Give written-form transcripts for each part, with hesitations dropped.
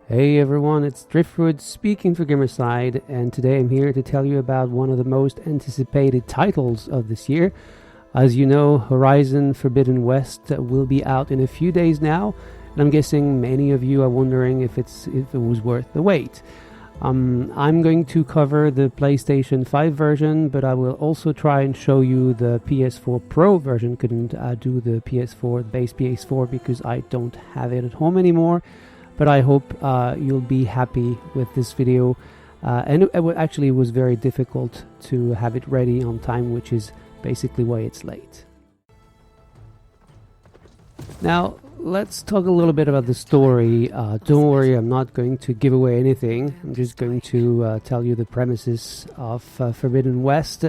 Hey everyone, it's Driftwood speaking for Gamerside, and today I'm here to tell you about one of the most anticipated titles of this year. As you know, Horizon Forbidden West will be out in a few days now, and I'm guessing many of you are wondering if it was worth the wait. I'm going to cover the PlayStation 5 version, but I will also try and show you the PS4 Pro version. Couldn't do the PS4, base PS4, because I don't have it at home anymore. But I hope you'll be happy with this video. And it actually was very difficult to have it ready on time, which is basically why it's late. Now, let's talk a little bit about the story. Don't worry, I'm not going to give away anything. I'm just going to tell you the premises of Forbidden West.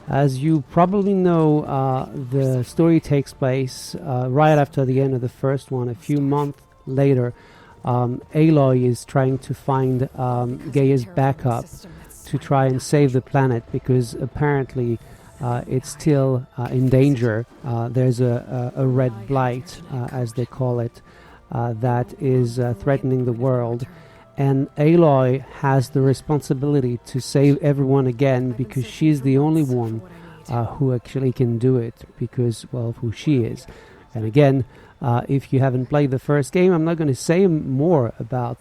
As you probably know, the story takes place right after the end of the first one, a few months later. Aloy is trying to find Gaia's backup to try and save the planet, because apparently it's still in danger. There's a red blight, as they call it, that is threatening the world, and Aloy has the responsibility to save everyone again, because she's the only one who actually can do it, because, well, of who she is. And again, if you haven't played the first game, I'm not going to say more about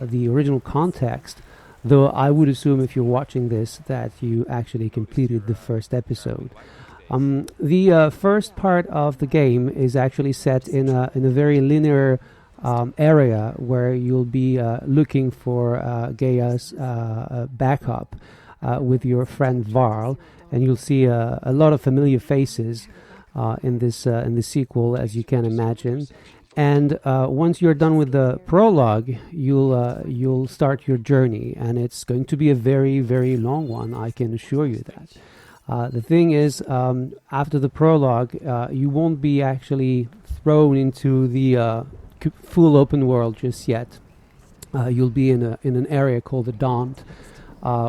the original context, though I would assume if you're watching this that you actually completed the first episode. The first part of the game is actually set in a very linear area where you'll be looking for Gaia's backup with your friend Varl, and you'll see a lot of familiar faces in this sequel, as you can imagine. And once you're done with the prologue, you'll start your journey, and it's going to be a very, very long one, I can assure you that. The thing is, after the prologue, you won't be actually thrown into the full open world just yet. You'll be in an area called the Daunt,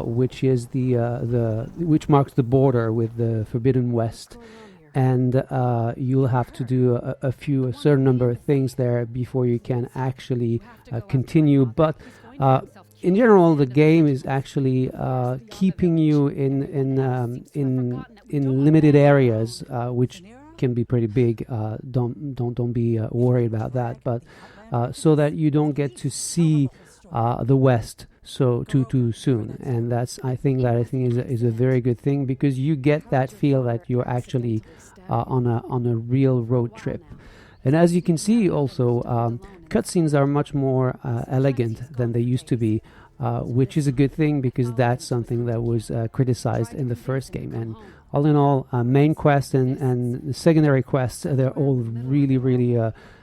which is which marks the border with the Forbidden West. And you'll have to do a certain number of things there before you can actually continue. But in general, the game is actually keeping you in limited areas, which can be pretty big. Don't be worried about that. But so that you don't get to see the West too soon, and I think is a very good thing, because you get that feel that you're actually on a real road trip. And as you can see, also cutscenes are much more elegant than they used to be, which is a good thing, because that's something that was criticized in the first game. And all in all, main quest and secondary quests, they're all really, really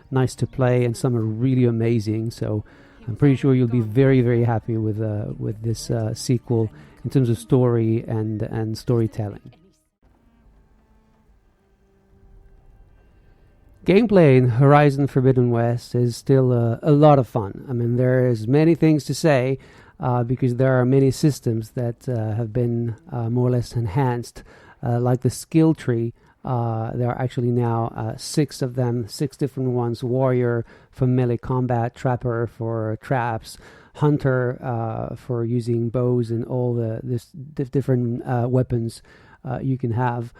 nice to play, and some are really amazing. So I'm pretty sure you'll be very, very happy with this sequel in terms of story and storytelling. Gameplay in Horizon Forbidden West is still a lot of fun. I mean, there's many things to say, because there are many systems that have been more or less enhanced, like the skill tree. There are actually now 6 of them, 6 different ones: warrior for melee combat, trapper for traps, hunter for using bows and all the different weapons you can have,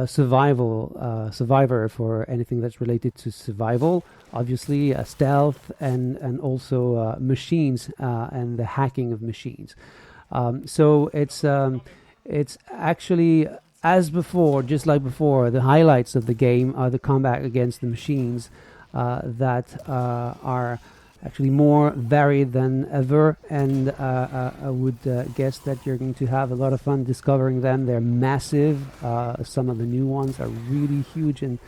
survivor for anything that's related to survival, obviously, stealth, and also machines and the hacking of machines. So it's actually, as before, just like before, the highlights of the game are the combat against the machines that are actually more varied than ever, and I would guess that you're going to have a lot of fun discovering them. They're massive. Some of the new ones are really huge and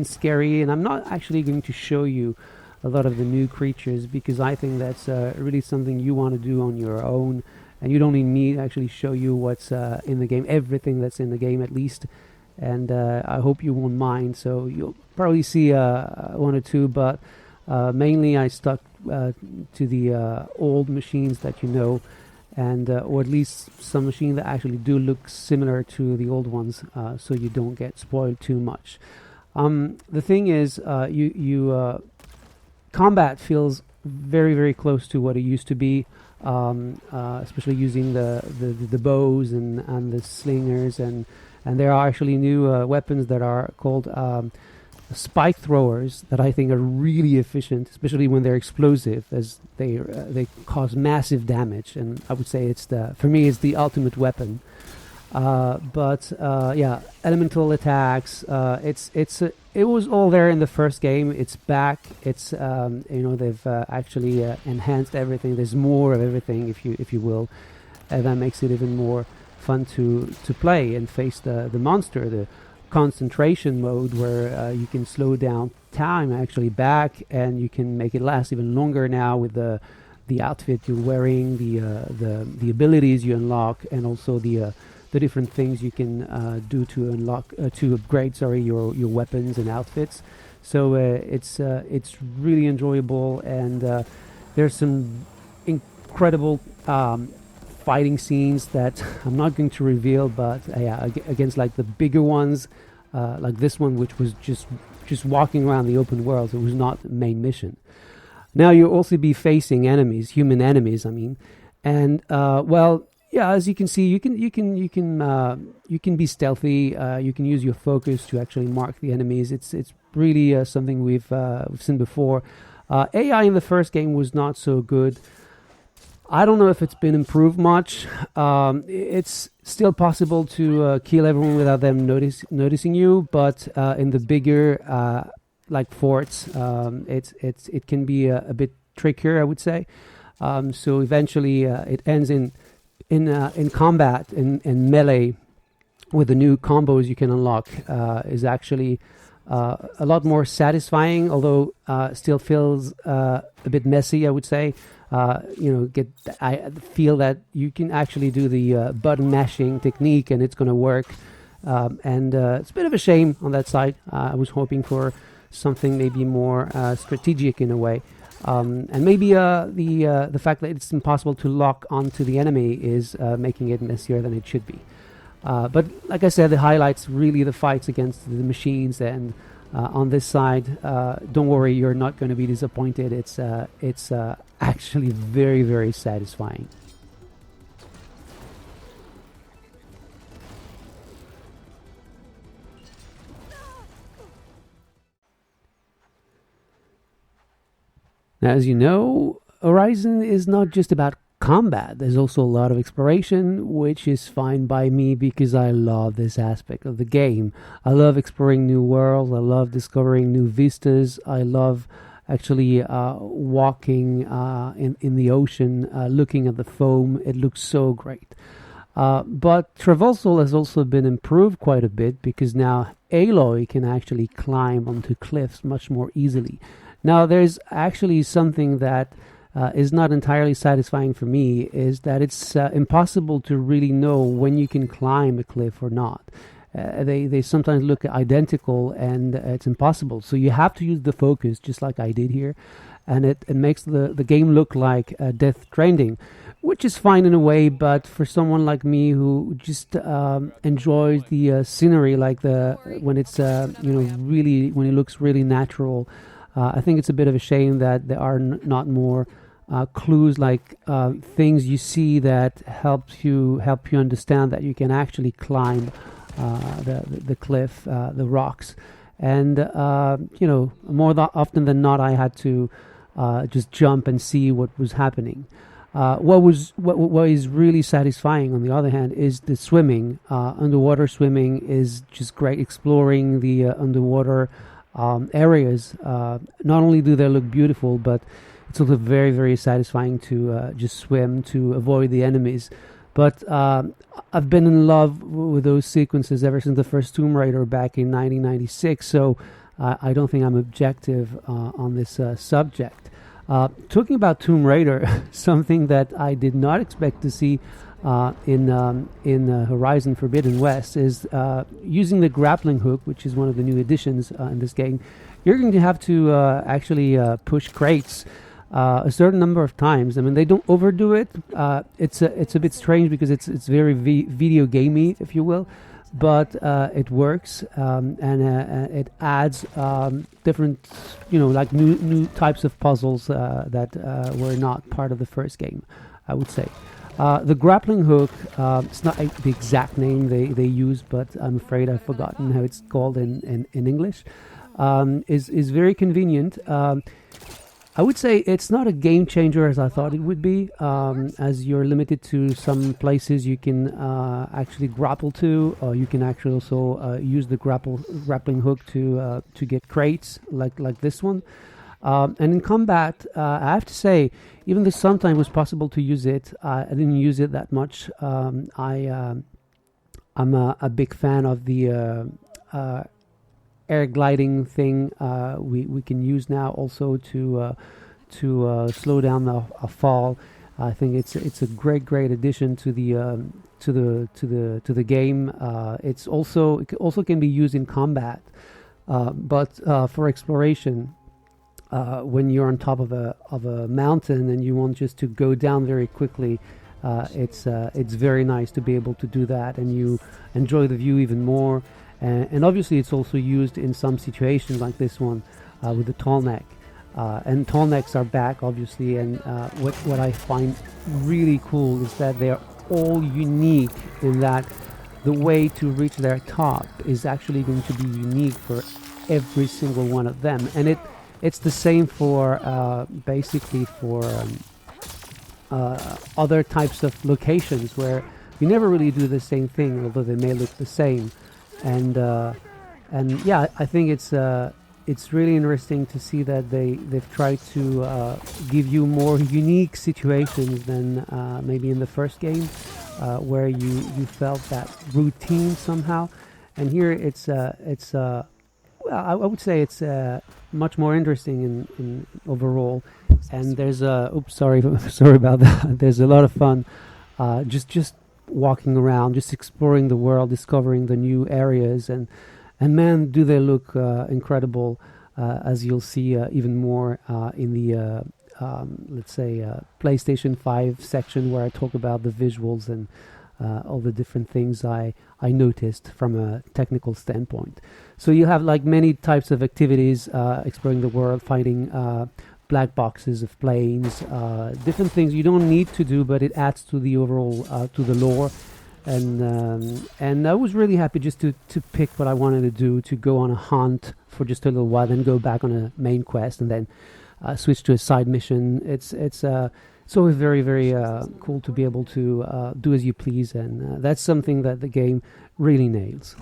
scary, and I'm not actually going to show you a lot of the new creatures, because I think that's really something you want to do on your own, and you don't need me to actually show you what's in the game, everything that's in the game at least. And I hope you won't mind. So you'll probably see 1 or 2, but mainly I stuck to the old machines that you know, and or at least some machines that actually do look similar to the old ones, so you don't get spoiled too much. The thing is, combat feels very very close to what it used to be, especially using the bows and the slingers, and there are actually new weapons that are called spike throwers that I think are really efficient, especially when they're explosive, as they cause massive damage. And I would say for me it's the ultimate weapon. But yeah, elemental attacks. It was all there in the first game. It's back. It's they've actually enhanced everything. There's more of everything, if you will, and that makes it even more fun to play and face the monster. The concentration mode where you can slow down time actually back, and you can make it last even longer now with the outfit you're wearing, the abilities you unlock, and also the different things you can do to unlock to upgrade your weapons and outfits. So it's really enjoyable, and there's some incredible fighting scenes that I'm not going to reveal, but against like the bigger ones, like this one, which was just walking around the open world. So it was not the main mission. Now you'll also be facing enemies, human enemies, I mean, and well, yeah, as you can see, you can be stealthy. You can use your focus to actually mark the enemies. It's really something we've seen before. AI in the first game was not so good. I don't know if it's been improved much. It's still possible to kill everyone without them noticing you, but in the bigger like forts, it can be a bit trickier, I would say. So eventually, it ends in combat in melee with the new combos you can unlock is actually a lot more satisfying, although still feels a bit messy, I would say. I feel that you can actually do the button mashing technique and it's going to work, and it's a bit of a shame on that side. I was hoping for something maybe more strategic in a way, and maybe the fact that it's impossible to lock onto the enemy is making it messier than it should be. But like I said, the highlights really the fights against the machines, and on this side, don't worry, you're not going to be disappointed. It's actually very, very satisfying. Now, as you know, Horizon is not just about combat. There's also a lot of exploration, which is fine by me because I love this aspect of the game. I love exploring new worlds. I love discovering new vistas. I love actually walking in the ocean, looking at the foam. It looks so great. But traversal has also been improved quite a bit because now Aloy can actually climb onto cliffs much more easily. Now, there's actually something that is not entirely satisfying for me, is that it's impossible to really know when you can climb a cliff or not. They sometimes look identical, and it's impossible. So you have to use the focus, just like I did here, and it makes the game look like Death Stranding, which is fine in a way. But for someone like me who just enjoys the scenery, like when it's really, when it looks really natural, I think it's a bit of a shame that there are not more clues, like things you see that help you understand that you can actually climb the cliff, the rocks, and more often than not, I had to just jump and see what was happening. What is really satisfying, on the other hand, is the swimming. Underwater swimming is just great. Exploring the underwater areas. Not only do they look beautiful, but it's also very, very satisfying to just swim to avoid the enemies. But I've been in love with those sequences ever since the first Tomb Raider back in 1996, so I don't think I'm objective on this subject. Talking about Tomb Raider, something that I did not expect to see in Horizon Forbidden West is using the grappling hook, which is one of the new additions in this game. You're going to have to actually push crates a certain number of times. I mean, they don't overdo it. It's a bit strange because it's very video gamey, if you will. but it works, and it adds different, like new types of puzzles that were not part of the first game, I would say. The grappling hook, it's not the exact name they use, but I'm afraid I've forgotten how it's called in English, is very convenient. I would say it's not a game changer as I thought it would be, as you're limited to some places you can actually grapple to, or you can actually also use the grappling hook to get crates like this one. And in combat, I have to say, even though sometimes it was possible to use it, I didn't use it that much. I'm a big fan of the air gliding thing we can use now also to slow down a fall. I think it's a great addition to the game. It also can be used in combat, but for exploration. When you're on top of a mountain and you want just to go down very quickly, it's very nice to be able to do that, and you enjoy the view even more. And obviously, it's also used in some situations like this one with the tall neck. And tall necks are back, obviously. And what I find really cool is that they are all unique in that the way to reach their top is actually going to be unique for every single one of them. And it's the same for basically for other types of locations where you never really do the same thing, although they may look the same. And yeah, I think it's really interesting to see that they've tried to give you more unique situations than maybe in the first game, where you felt that routine somehow. And here it's well, I would say it's much more interesting in overall. And there's sorry about that. There's a lot of fun, just walking around, just exploring the world, discovering the new areas, and man, do they look incredible, as you'll see even more in the let's say PlayStation 5 section, where I talk about the visuals and all the different things I noticed from a technical standpoint. So you have like many types of activities, exploring the world, finding black boxes of planes, different things you don't need to do, but it adds to the overall to the lore. And I was really happy just to pick what I wanted to do, to go on a hunt for just a little while, then go back on a main quest, and then switch to a side mission. It's always very cool to be able to do as you please, and that's something that the game really nails.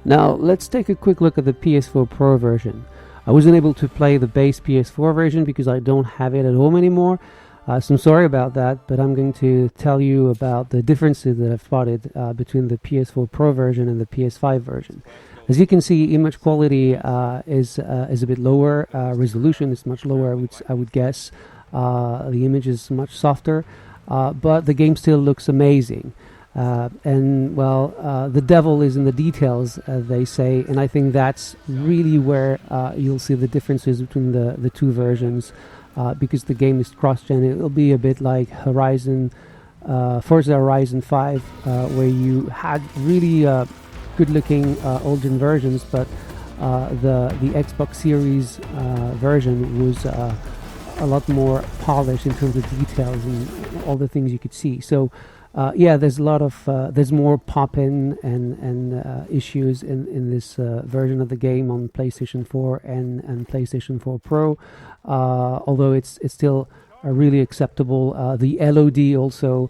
Now let's take a quick look at the PS4 Pro version. I wasn't able to play the base PS4 version because I don't have it at home anymore, so I'm sorry about that, but I'm going to tell you about the differences that I've spotted between the PS4 Pro version and the PS5 version. As you can see, image quality is a bit lower, resolution is much lower, I would guess. The image is much softer, but the game still looks amazing. And well, the devil is in the details, as they say, and I think that's really where you'll see the differences between the two versions, because the game is cross-gen. It'll be a bit like Forza Horizon 5, where you had really good-looking old-gen versions, but the Xbox Series version was a lot more polished in terms of details and all the things you could see. So yeah, there's a lot of there's more pop-in and issues in this version of the game on PlayStation 4 and PlayStation 4 Pro, although it's still really acceptable. The LOD also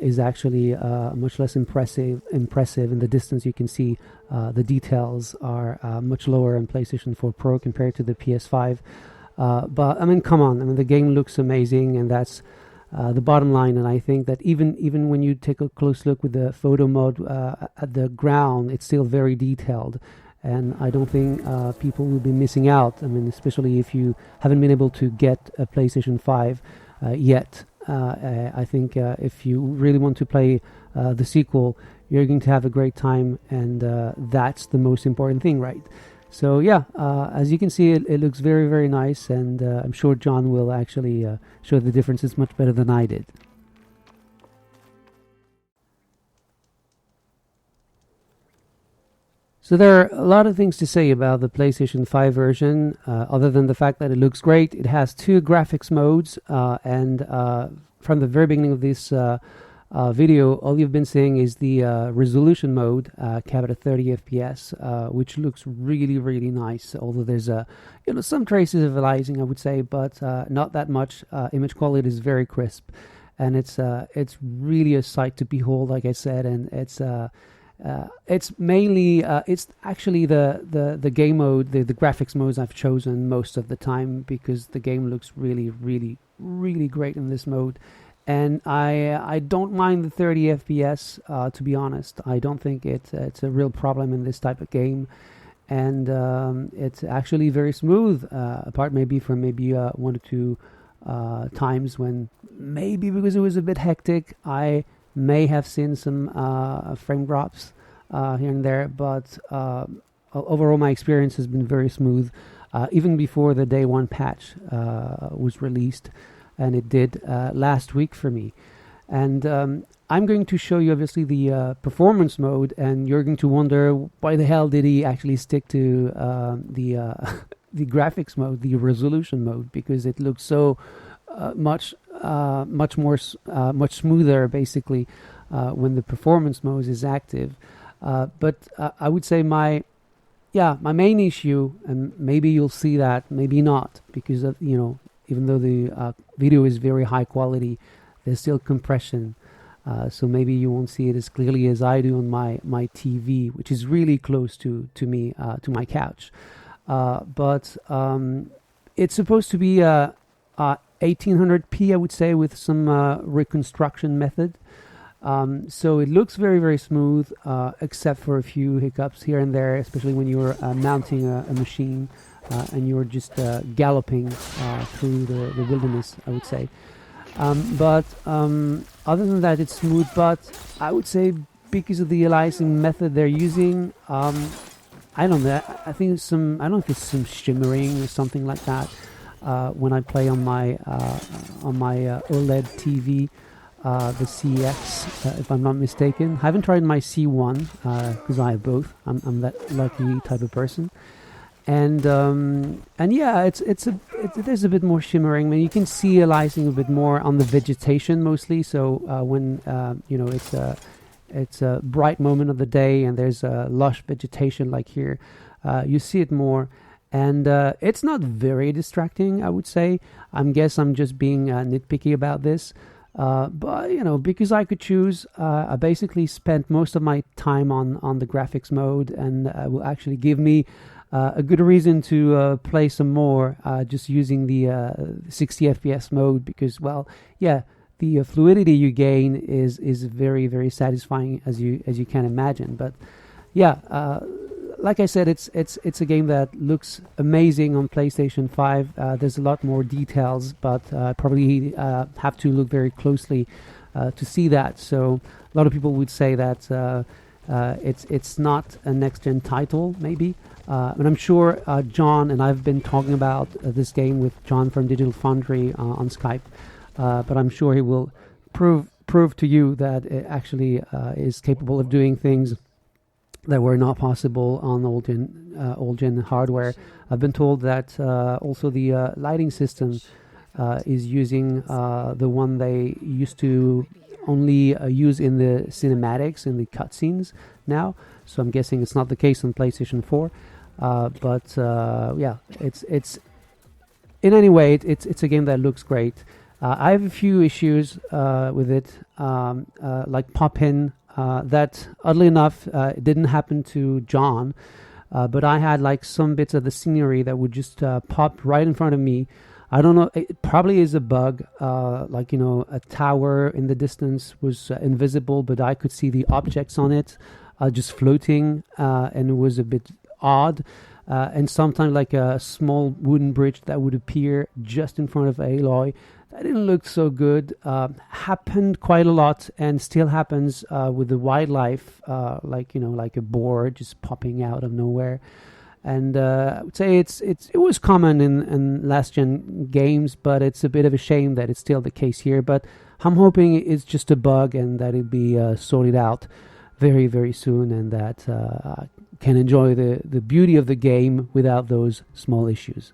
is actually much less impressive. In the distance you can see the details are much lower in PlayStation 4 Pro compared to the PS5. But I mean, come on! I mean, the game looks amazing, and that's the bottom line. And I think that even when you take a close look with the photo mode at the ground, it's still very detailed. And I don't think people will be missing out. I mean, especially if you haven't been able to get a PlayStation 5 yet. I think if you really want to play the sequel, you're going to have a great time, and that's the most important thing, right? So yeah, as you can see, it looks very, very nice, and I'm sure John will actually show the differences much better than I did. So there are a lot of things to say about the PlayStation 5 version, other than the fact that it looks great. It has 2 graphics modes, and from the very beginning of this video, all you've been seeing is the resolution mode, capped at 30 FPS, which looks really, really nice. Although there's some traces of aliasing, I would say, but not that much. Image quality is very crisp, and it's really a sight to behold, like I said, and it's mainly it's actually the game mode, the graphics modes I've chosen most of the time, because the game looks really, really, really great in this mode. And I don't mind the 30 FPS, to be honest. I don't think it's a real problem in this type of game. And it's actually very smooth, apart maybe from 1 or 2 times when, maybe because it was a bit hectic, I may have seen some frame drops here and there. But overall, my experience has been very smooth, even before the day 1 patch was released. And it did last week for me. And I'm going to show you, obviously, the performance mode, and you're going to wonder, why the hell did he actually stick to the the graphics mode, the resolution mode, because it looks so much smoother, basically, when the performance mode is active. But I would say my main issue, and maybe you'll see that, maybe not, because of, even though the video is very high quality, there's still compression. So maybe you won't see it as clearly as I do on my TV, which is really close to me, to my couch. But it's supposed to be 1800p, I would say, with some reconstruction method. So it looks very, very smooth, except for a few hiccups here and there, especially when you're mounting a machine. And you're just galloping through the wilderness, I would say. But other than that, it's smooth. But I would say, because of the aliasing method they're using, I don't know. I think I don't know if it's some shimmering or something like that. When I play on my OLED TV, the CX, if I'm not mistaken. I haven't tried my C1 because I have both. I'm that lucky type of person. And yeah, there's a bit more shimmering. I mean, you can see aliasing a bit more on the vegetation mostly. So when it's a bright moment of the day and there's lush vegetation like here, you see it more. And it's not very distracting, I would say. I guess I'm just being nitpicky about this. But because I could choose, I basically spent most of my time on the graphics mode, and will actually give me a good reason to play some more, just using the 60 FPS mode, because, the fluidity you gain is very, very satisfying, as you can imagine. But like I said, it's a game that looks amazing on PlayStation 5. There's a lot more details, but probably have to look very closely to see that. So a lot of people would say that it's not a next-gen title, maybe. And I'm sure John, and I've been talking about this game with John from Digital Foundry on Skype, but I'm sure he will prove to you that it actually is capable of doing things that were not possible on old gen hardware. I've been told that also the lighting system is using the one they used to only use in the cinematics, in the cutscenes now. So I'm guessing it's not the case on PlayStation 4. But it's in any way, it's a game that looks great. I have a few issues with it, like pop-in. That, oddly enough, it didn't happen to John, but I had like some bits of the scenery that would just pop right in front of me. I don't know, it probably is a bug, a tower in the distance was invisible, but I could see the objects on it just floating, and it was a bit odd. And sometimes like a small wooden bridge that would appear just in front of Aloy. That didn't look so good. Happened quite a lot, and still happens with the wildlife, like a boar just popping out of nowhere. And I would say it was common in last gen games, but it's a bit of a shame that it's still the case here. But I'm hoping it's just a bug and that it'll be sorted out very, very soon, and that can enjoy the beauty of the game without those small issues.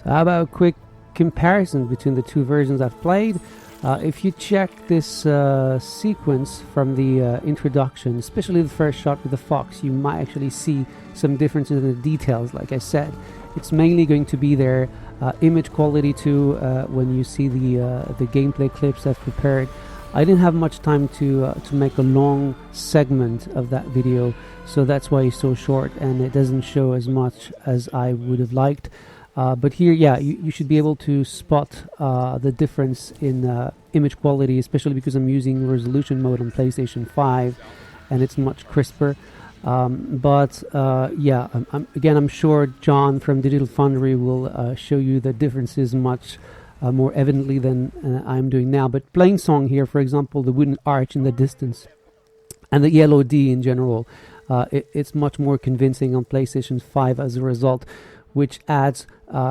So how about a quick comparison between the two versions I've played? If you check this sequence from the introduction, especially the first shot with the fox, you might actually see some differences in the details. Like I said, it's mainly going to be their image quality too. When you see the gameplay clips I've prepared, I didn't have much time to make a long segment of that video, so that's why it's so short and it doesn't show as much as I would have liked. But here, yeah, you should be able to spot the difference in image quality, especially because I'm using resolution mode on PlayStation 5 and it's much crisper. Yeah, I'm sure John from Digital Foundry will show you the differences much more evidently than I'm doing now. But Plain Song here, for example, the wooden arch in the distance and the yellow D in general, it's much more convincing on PlayStation 5 as a result, which adds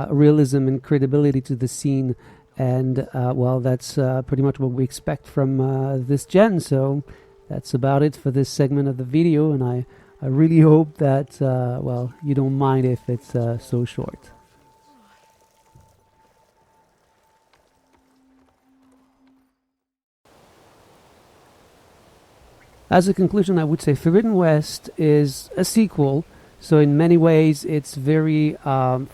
realism and credibility to the scene. And well, that's pretty much what we expect from this gen. So that's about it for this segment of the video, and I really hope that well, you don't mind if it's so short. As a conclusion, I would say Forbidden West is a sequel, so in many ways it's very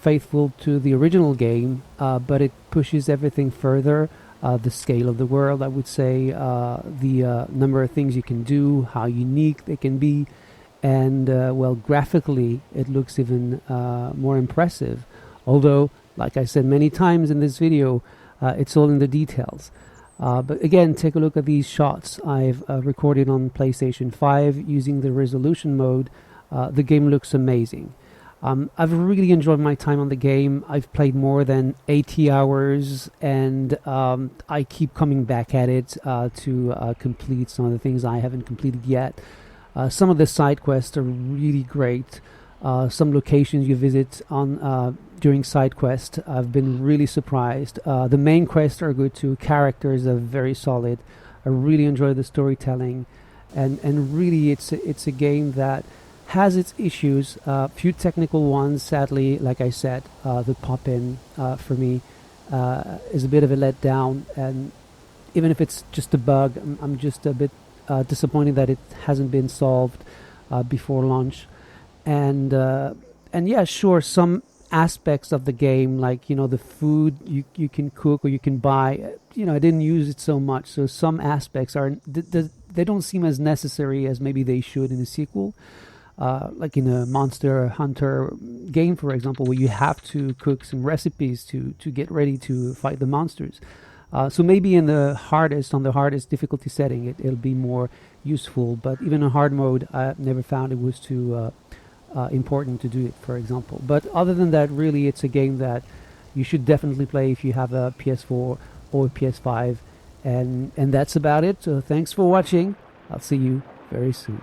faithful to the original game, but it pushes everything further. The scale of the world, I would say, the number of things you can do, how unique they can be, and well, graphically it looks even more impressive. Although, like I said many times in this video, it's all in the details. But again, take a look at these shots I've recorded on PlayStation 5 using the resolution mode. The game looks amazing. I've really enjoyed my time on the game. I've played more than 80 hours and I keep coming back at it to complete some of the things I haven't completed yet. Some of the side quests are really great. Some locations you visit on during side quest, I've been really surprised. The main quests are good too. Characters are very solid. I really enjoy the storytelling, and really it's a game that has its issues, few technical ones. Sadly, like I said, the pop-in for me is a bit of a letdown, and even if it's just a bug, I'm just a bit disappointed that it hasn't been solved before launch. And yeah, sure, some aspects of the game, like the food you can cook or you can buy, I didn't use it so much, so some aspects are they don't seem as necessary as maybe they should in a sequel, like in a Monster Hunter game, for example, where you have to cook some recipes to get ready to fight the monsters. So maybe on the hardest difficulty setting, it'll be more useful. But even in hard mode, I never found it was too important to do it, for example. But other than that, really, it's a game that you should definitely play if you have a PS4 or PS5. And that's about it. So thanks for watching. I'll see you very soon.